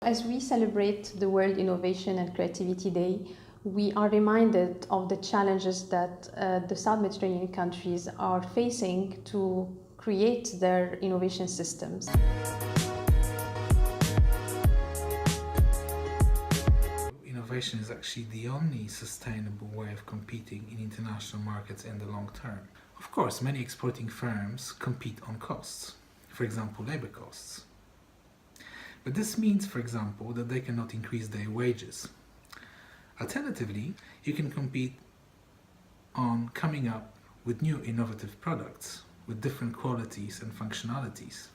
As we celebrate the World Innovation and Creativity Day, we are reminded of the challenges that the South Mediterranean countries are facing to create their innovation systems. Innovation is actually the only sustainable way of competing in international markets in the long term. Of course, many exporting firms compete on costs, for example, labor costs. But this means, for example, that they cannot increase their wages. Alternatively, you can compete on coming up with new innovative products with different qualities and functionalities.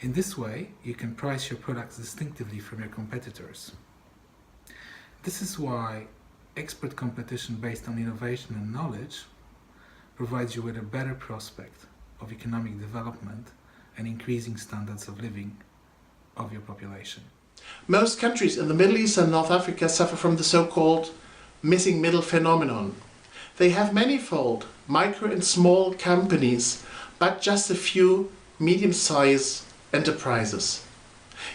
In this way, you can price your products distinctively from your competitors. This is why expert competition based on innovation and knowledge provides you with a better prospect of economic development and increasing standards of living of your population. Most countries in the Middle East and North Africa suffer from the so-called missing middle phenomenon. They have manifold micro and small companies, but just a few medium-sized enterprises.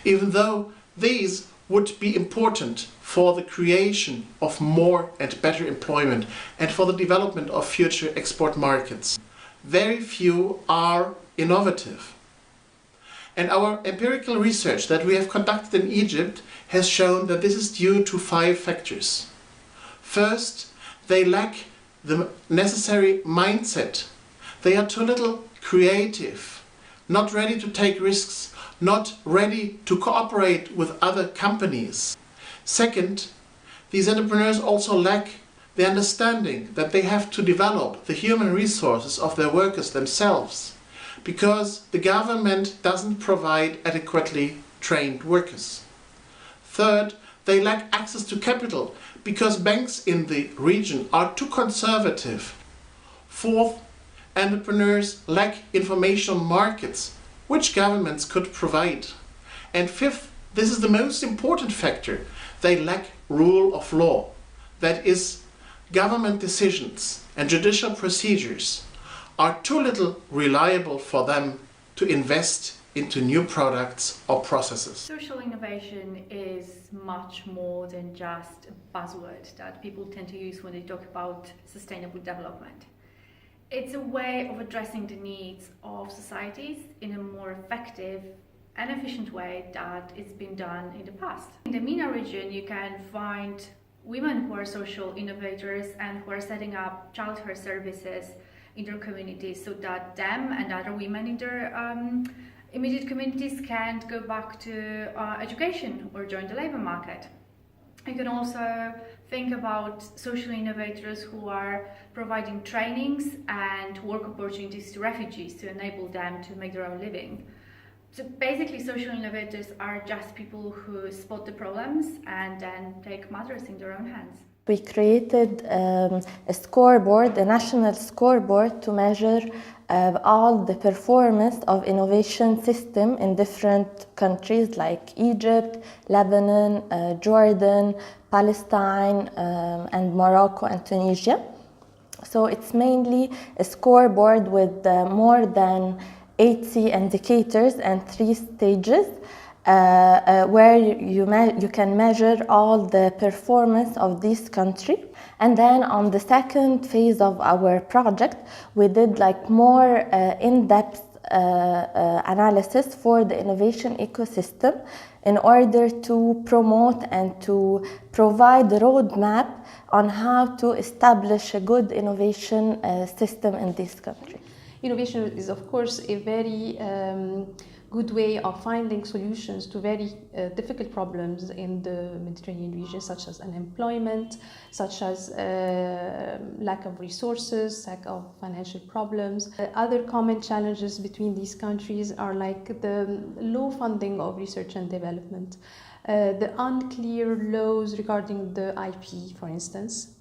Even though these would be important for the creation of more and better employment and for the development of future export markets, very few are innovative. And our empirical research that we have conducted in Egypt has shown that this is due to 5 factors. First, they lack the necessary mindset. They are too little creative, not ready to take risks, not ready to cooperate with other companies. Second, these entrepreneurs also lack the understanding that they have to develop the human resources of their workers themselves, because the government doesn't provide adequately trained workers. Third, they lack access to capital because banks in the region are too conservative. Fourth, entrepreneurs lack information on markets which governments could provide. And fifth, this is the most important factor, they lack rule of law. That is, government decisions and judicial procedures are too little reliable for them to invest into new products or processes. Social innovation is much more than just a buzzword that people tend to use when they talk about sustainable development. It's a way of addressing the needs of societies in a more effective and efficient way that it's been done in the past. In the MENA region, you can find women who are social innovators and who are setting up childcare services in their communities so that them and other women in their immediate communities can go back to education or join the labor market. You can also think about social innovators who are providing trainings and work opportunities to refugees to enable them to make their own living. So basically, social innovators are just people who spot the problems and then take matters in their own hands. We created a scoreboard, a national scoreboard, to measure all the performance of innovation system in different countries like Egypt, Lebanon, Jordan, Palestine, and Morocco and Tunisia. So it's mainly a scoreboard with more than 80 indicators and 3 stages where you can measure all the performance of this country. And then on the second phase of our project, we did like more in-depth analysis for the innovation ecosystem in order to promote and to provide a roadmap on how to establish a good innovation system in this country. Innovation is, of course, a very good way of finding solutions to very difficult problems in the Mediterranean region, such as unemployment, such as lack of resources, lack of financial problems. Other common challenges between these countries are like the low funding of research and development, the unclear laws regarding the IP, for instance,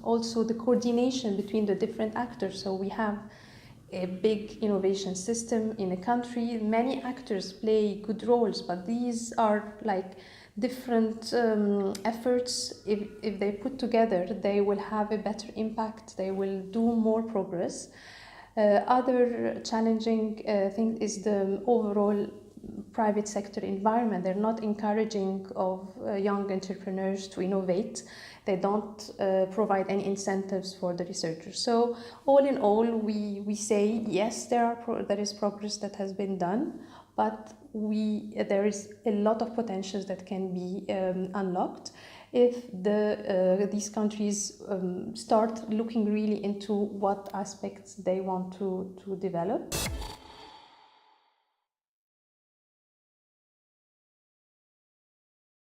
also the coordination between the different actors. So we have a big innovation system in a country. Many actors play good roles, but these are like different efforts. If they put together, they will have a better impact, they will do more progress. Other challenging thing is the overall private sector environment. They're not encouraging of young entrepreneurs to innovate. They don't provide any incentives for the researchers. So all in all, we say yes, there is progress that has been done, but there is a lot of potentials that can be unlocked if these countries start looking really into what aspects they want to develop.